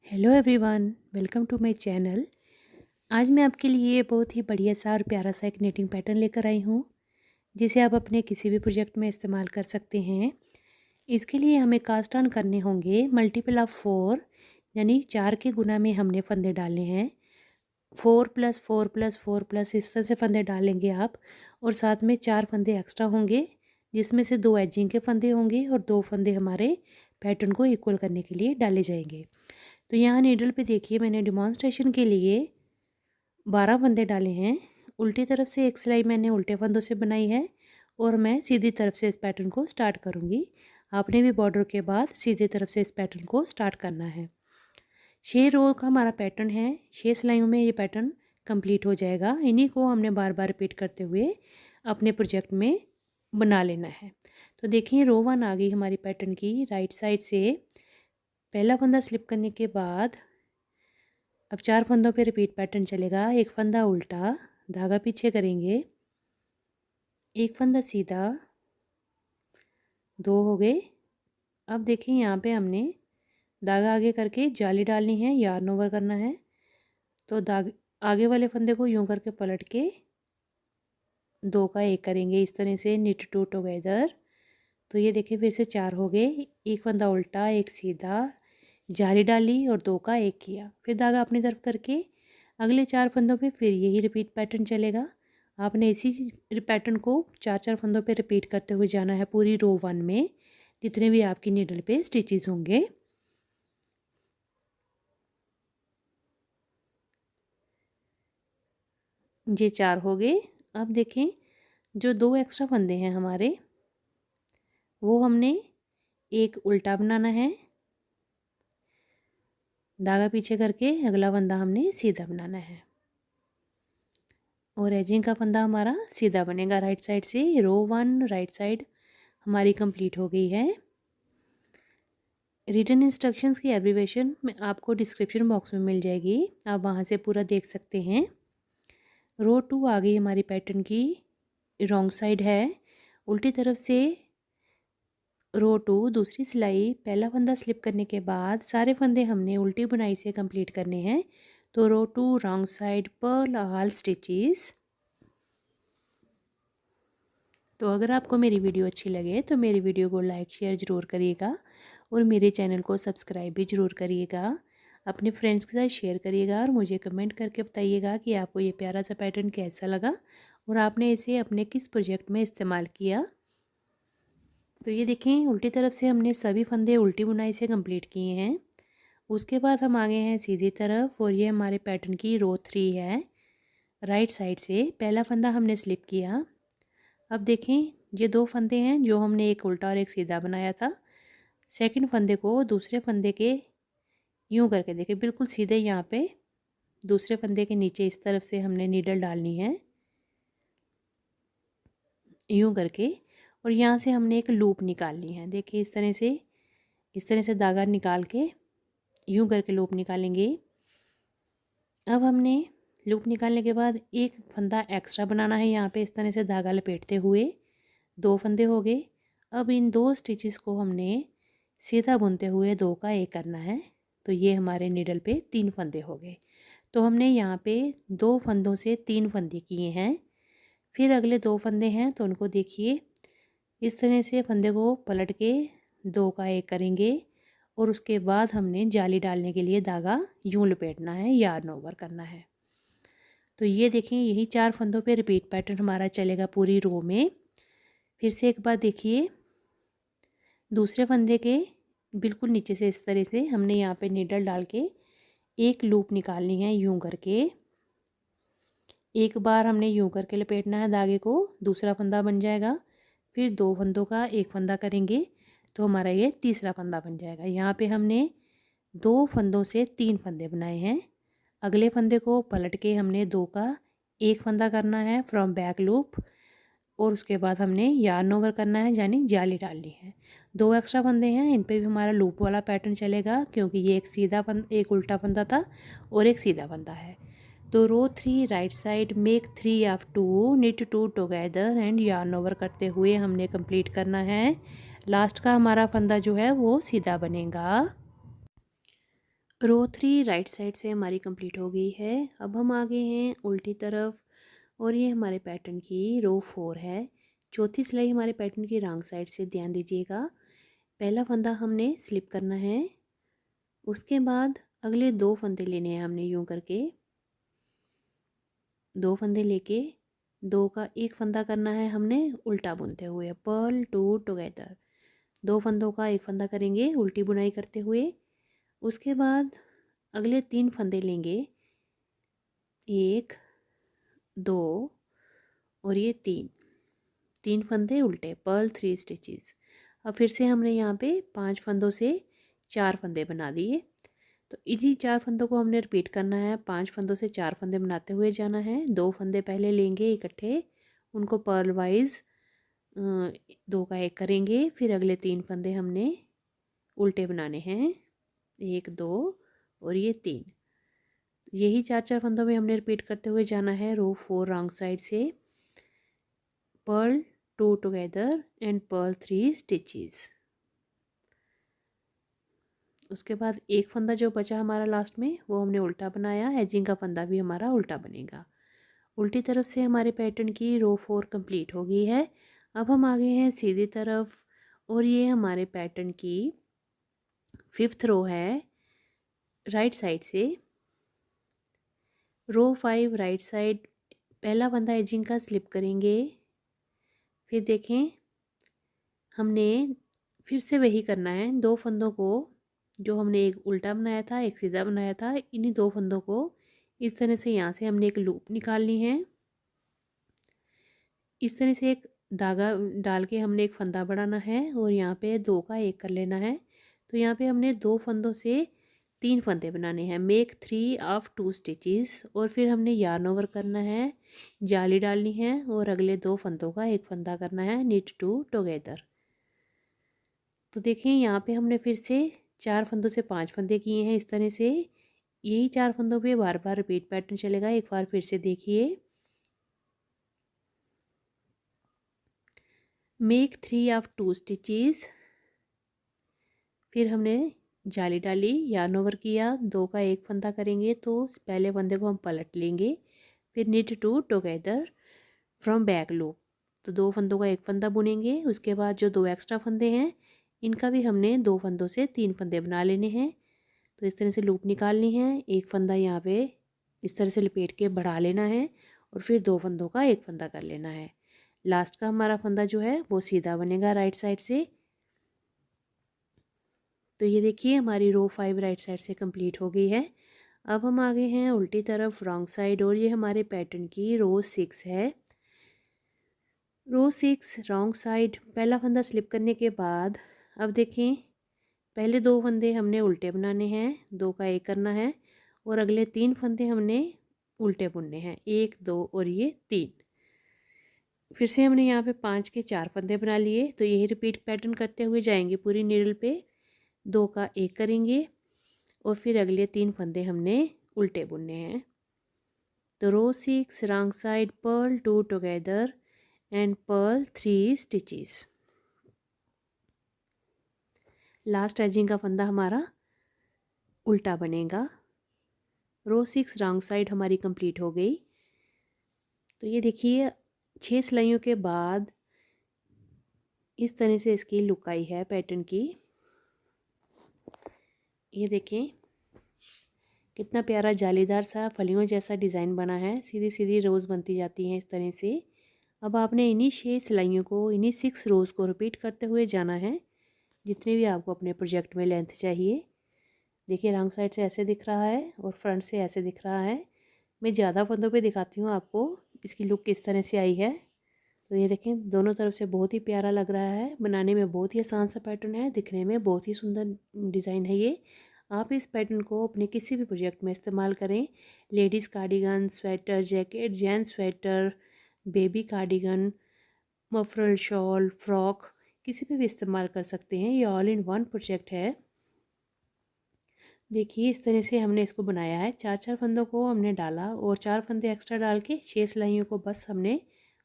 Hello everyone, welcome to my channel. आज मैं आपके लिए बहुत ही बढ़िया सा और प्यारा सा एक निटिंग पैटर्न लेकर आई हूँ, जिसे आप अपने किसी भी प्रोजेक्ट में इस्तेमाल कर सकते हैं। इसके लिए हमें कास्ट ऑन करने होंगे मल्टीपल ऑफ 4, यानी 4 के गुना में हमने फंदे डालने हैं। 4 + 4 + 4 प्लस इस तरह से फंदे डालेंगे आप, और साथ में 4 फंदे एक्स्ट्रा होंगे, जिसमें से 2 एजिंग के फंदे होंगे और 2 फंदे हमारे पैटर्न को इक्वल करने के लिए डाले जाएंगे। तो यहाँ नीडल पे देखिए, मैंने डिमॉन्स्ट्रेशन के लिए 12 फंदे डाले हैं। उल्टी तरफ से एक सिलाई मैंने उल्टे फंदों से बनाई है और मैं सीधी तरफ से इस पैटर्न को स्टार्ट करूँगी। आपने भी बॉर्डर के बाद सीधी तरफ से इस पैटर्न को स्टार्ट करना है। 6 रो का हमारा पैटर्न है, 6 सिलाइयों में ये पैटर्न कंप्लीट हो जाएगा। इन्हीं को हमने बार बार रिपीट करते हुए अपने प्रोजेक्ट में बना लेना है। तो देखिए, रो 1 आ गई हमारी पैटर्न की। राइट साइड से पहला फंदा स्लिप करने के बाद अब 4 फंदों पे रिपीट पैटर्न चलेगा। एक फंदा उल्टा, धागा पीछे करेंगे, एक फंदा सीधा, 2 हो गए। अब देखिए, यहाँ पे हमने धागा आगे करके जाली डालनी है, यार्न ओवर करना है। तो आगे वाले फंदे को यूं करके पलट के 2 का 1 करेंगे, इस तरह से निट टू टुगेदर। तो ये देखिए, फिर से 4 हो गए। एक फंदा उल्टा, एक सीधा, जाली डाली और 2 का 1 किया। फिर धागा अपनी तरफ करके अगले 4 फंदों पे फिर यही रिपीट पैटर्न चलेगा। आपने इसी पैटर्न को 4-4 फंदों पे रिपीट करते हुए जाना है पूरी रो 1 में, जितने भी आपकी नीडल पे स्टिचेस होंगे। ये 4 हो गए। अब देखें, जो 2 एक्स्ट्रा फंदे हैं हमारे, वो हमने एक उल्टा बनाना है, धागा पीछे करके अगला फंदा हमने सीधा बनाना है, और एजिंग का फंदा हमारा सीधा बनेगा राइट साइड से। रो 1 राइट साइड हमारी कंप्लीट हो गई है। रिटन इंस्ट्रक्शंस की एब्रीवेशन में आपको डिस्क्रिप्शन बॉक्स में मिल जाएगी, आप वहाँ से पूरा देख सकते हैं। रो 2 आ गई हमारी पैटर्न की। रॉन्ग साइड है, उल्टी तरफ से रो 2 दूसरी सिलाई, पहला फंदा स्लिप करने के बाद सारे फंदे हमने उल्टी बुनाई से कंप्लीट करने हैं। तो row 2 wrong side purl all stitches. तो अगर आपको मेरी वीडियो अच्छी लगे तो मेरी वीडियो को लाइक शेयर ज़रूर करिएगा, और मेरे चैनल को सब्सक्राइब भी ज़रूर करिएगा। अपने फ्रेंड्स के साथ शेयर करिएगा और मुझे कमेंट करके बताइएगा कि आपको ये प्यारा सा पैटर्न कैसा लगा और आपने इसे अपने किस प्रोजेक्ट में इस्तेमाल किया। तो ये देखें, उल्टी तरफ से हमने सभी फंदे उल्टी बुनाई से कंप्लीट किए हैं। उसके बाद हम आ गए हैं सीधी तरफ, और ये हमारे पैटर्न की रो 3 है। राइट साइड से पहला फंदा हमने स्लिप किया। अब देखें, ये 2 फंदे हैं जो हमने एक उल्टा और एक सीधा बनाया था। सेकंड फंदे को दूसरे फंदे के यूं करके देखिए, बिल्कुल सीधे यहाँ पे दूसरे फंदे के नीचे इस तरफ से हमने नीडल डालनी है यूं करके, और यहाँ से हमने एक लूप निकालनी है। देखिए, इस तरह से धागा निकाल के यूं करके लूप निकालेंगे। अब हमने लूप निकालने के बाद एक फंदा एक्स्ट्रा बनाना है यहाँ पे, इस तरह से धागा लपेटते हुए 2 फंदे हो गए। अब इन 2 स्टिचेस को हमने सीधा बुनते हुए 2 का 1 करना है। तो ये हमारे नीडल पे 3 फंदे हो गए। तो हमने यहाँ पे 2 फंदों से 3 फंदे किए हैं। फिर अगले 2 फंदे हैं, तो उनको देखिए, इस तरह से फंदे को पलट के 2 का 1 करेंगे, और उसके बाद हमने जाली डालने के लिए धागा यूं लपेटना है, यार्न ओवर करना है। तो ये देखें, यही 4 फंदों पे रिपीट पैटर्न हमारा चलेगा पूरी रो में। फिर से एक बार देखिए, दूसरे फंदे के बिल्कुल नीचे से इस तरह से हमने यहाँ पे नीडल डाल के एक लूप निकालनी है यूं करके। एक बार हमने यूं करके लपेटना है धागे को, दूसरा फंदा बन जाएगा। फिर 2 फंदों का 1 फंदा करेंगे, तो हमारा ये तीसरा फंदा बन जाएगा। यहाँ पे हमने 2 फंदों से 3 फंदे बनाए हैं। अगले फंदे को पलट के हमने 2 का 1 फंदा करना है फ्रॉम बैक लूप, और उसके बाद हमने यार्न ओवर करना है, यानी जाली डालनी है। 2 एक्स्ट्रा फंदे हैं, इन पे भी हमारा लूप वाला पैटर्न चलेगा, क्योंकि ये एक उल्टा फंदा था और एक सीधा फंदा है। तो row 3 right side make 3 of 2 knit 2 together and yarn over करते हुए हमने कंप्लीट करना है। लास्ट का हमारा फंदा जो है वो सीधा बनेगा। रो 3 राइट साइड से हमारी कंप्लीट हो गई है। अब हम आ गए हैं उल्टी तरफ और ये हमारे पैटर्न की रो 4 है। चौथी सिलाई हमारे पैटर्न की रॉन्ग साइड से, ध्यान दीजिएगा। पहला फंदा हमने स्लिप करना है, उसके बाद अगले 2 फंदे लेने हैं हमने यूं करके। 2 फंदे लेके 2 का एक फंदा करना है हमने उल्टा बुनते हुए, पर्ल 2 टुगेदर। 2 फंदों का एक फंदा करेंगे उल्टी बुनाई करते हुए। उसके बाद अगले 3 फंदे लेंगे, 1 2 और ये 3 फंदे उल्टे, पर्ल 3 स्टिचेस। अब फिर से हमने यहाँ पे 5 फंदों से 4 फंदे बना दिए। तो इसी 4 फंदों को हमने रिपीट करना है, 5 फंदों से 4 फंदे बनाते हुए जाना है। 2 फंदे पहले लेंगे इकट्ठे, उनको पर्ल वाइज 2 का एक करेंगे, फिर अगले 3 फंदे हमने उल्टे बनाने हैं, 1 2 और ये 3। यही 4 फंदों में हमने रिपीट करते हुए जाना है। रो 4 रॉन्ग साइड से purl 2 together and purl 3 stitches. उसके बाद एक फंदा जो बचा हमारा लास्ट में वो हमने उल्टा बनाया, एजिंग का फंदा भी हमारा उल्टा बनेगा। उल्टी तरफ से हमारे पैटर्न की रो 4 कंप्लीट हो गई है। अब हम आ गए हैं सीधी तरफ और ये हमारे पैटर्न की 5th रो है राइट साइड से। रो 5 राइट साइड, पहला फंदा एजिंग का स्लिप करेंगे, फिर देखें हमने फिर से वही करना है। 2 फंदों को जो हमने एक उल्टा बनाया था एक सीधा बनाया था, इन्हीं 2 फंदों को इस तरह से यहाँ से हमने एक लूप निकालनी है। इस तरह से एक धागा डाल के हमने एक फंदा बढ़ाना है और यहाँ पे 2 का एक कर लेना है। तो यहाँ पे हमने 2 फंदों से 3 फंदे बनाने हैं, मेक 3 ऑफ 2 स्टिचेस। और फिर हमने यार्न ओवर करना है, जाली डालनी है और अगले 2 फंदों का एक फंदा करना है, निट 2 टुगेदर। तो देखिए यहाँ पे हमने फिर से 4 फंदों से 5 फंदे किए हैं इस तरह से। यही 4 फंदों पे बार बार रिपीट पैटर्न चलेगा। एक बार फिर से देखिए, मेक 3 ऑफ 2 स्टिचेस, फिर हमने जाली डाली, यार्न ओवर किया, 2 का एक फंदा करेंगे तो पहले फंदे को हम पलट लेंगे, फिर knit 2 together from back loop. तो 2 फंदों का एक फंदा बुनेंगे। उसके बाद जो 2 एक्स्ट्रा फंदे हैं इनका भी हमने 2 फंदों से 3 फंदे बना लेने हैं। तो इस तरह से लूप निकालनी है, एक फंदा यहाँ पे इस तरह से लपेट के बढ़ा लेना है और फिर 2 फंदों का एक फंदा कर लेना है। लास्ट का हमारा फंदा जो है वो सीधा बनेगा राइट साइड से। तो ये देखिए हमारी रो 5 राइट साइड से कंप्लीट हो गई है। अब हम आ गए हैं उल्टी तरफ रॉन्ग साइड और ये हमारे पैटर्न की रो 6 है। रो 6 रॉन्ग साइड, पहला फंदा स्लिप करने के बाद अब देखें पहले 2 फंदे हमने उल्टे बनाने हैं, 2 का एक करना है और अगले 3 फंदे हमने उल्टे बुनने हैं, 1 2 और ये 3। फिर से हमने यहाँ पे 5 के 4 फंदे बना लिए। तो यही रिपीट पैटर्न करते हुए जाएंगे पूरी नीडल पे। 2 का एक करेंगे और फिर अगले 3 फंदे हमने उल्टे बुनने हैं। तो row 6 wrong side purl 2 together and purl 3 stitches. Last edging का फंदा हमारा उल्टा बनेगा। रो 6 रॉन्ग साइड हमारी कंप्लीट हो गई। तो ये देखिए 6 सिलाइयों के बाद इस तरह से इसकी लुक आई है पैटर्न की। ये देखें कितना प्यारा जालीदार सा फलियों जैसा डिज़ाइन बना है, सीधी सीधी रोज़ बनती जाती हैं इस तरह से। अब आपने इन्हीं 6 सिलाइयों को, इन्हीं 6 रोज़ को रिपीट करते हुए जाना है जितने भी आपको अपने प्रोजेक्ट में लेंथ चाहिए। देखिए रॉन्ग साइड से ऐसे दिख रहा है और फ्रंट से ऐसे दिख रहा है। मैं ज़्यादा फंदों पे दिखाती हूँ आपको इसकी लुक किस तरह से आई है। तो ये देखें दोनों तरफ से बहुत ही प्यारा लग रहा है, बनाने में बहुत ही आसान सा पैटर्न है, दिखने में बहुत ही सुंदर डिज़ाइन है ये। आप इस पैटर्न को अपने किसी भी प्रोजेक्ट में इस्तेमाल करें, ladies cardigan, sweater, jacket, gents sweater, baby cardigan, muffler shawl, frock, किसी पे भी इस्तेमाल कर सकते हैं। ये ऑल इन वन प्रोजेक्ट है। देखिए इस तरह से हमने इसको बनाया है। 4 फंदों को हमने डाला और 4 फंदे एक्स्ट्रा डाल के 6 सिलाइयों को बस हमने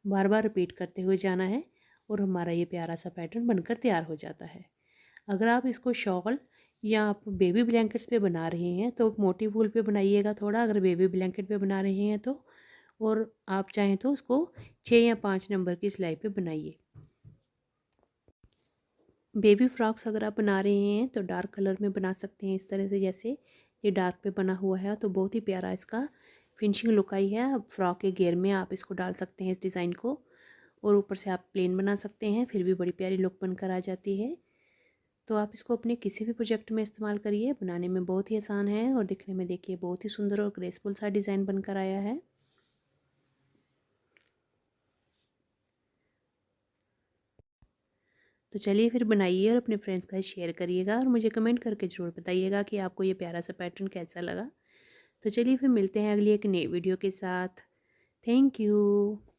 बार बार रिपीट करते हुए जाना है और हमारा ये प्यारा सा पैटर्न बनकर तैयार हो जाता है। अगर आप इसको शॉल या आप बेबी ब्लैंकेट्स पे बना रहे हैं तो मोटी वूल पे बनाइएगा थोड़ा, अगर बेबी ब्लैंकेट पे बना रहे हैं तो। और आप चाहें तो उसको 6 या 5 नंबर की सिलाई पे बनाइए। बेबी फ्रॉक्स अगर आप बना रहे हैं तो डार्क कलर में बना सकते हैं इस तरह से, जैसे ये डार्क पे बना हुआ है तो बहुत ही प्यारा इसका फिनिशिंग लुक आई है। अब फ्रॉक के घेर में आप इसको डाल सकते हैं इस डिज़ाइन को, और ऊपर से आप प्लेन बना सकते हैं, फिर भी बड़ी प्यारी लुक बनकर आ जाती है। तो आप इसको अपने किसी भी प्रोजेक्ट में इस्तेमाल करिए, बनाने में बहुत ही आसान है और दिखने में देखिए बहुत ही सुंदर और ग्रेसफुल सा डिज़ाइन बनकर आया है। तो चलिए फिर बनाइए और अपने फ्रेंड्स का शेयर करिएगा और मुझे कमेंट करके ज़रूर बताइएगा कि आपको ये प्यारा सा पैटर्न कैसा लगा। तो चलिए फिर मिलते हैं अगली एक नई वीडियो के साथ। Thank you.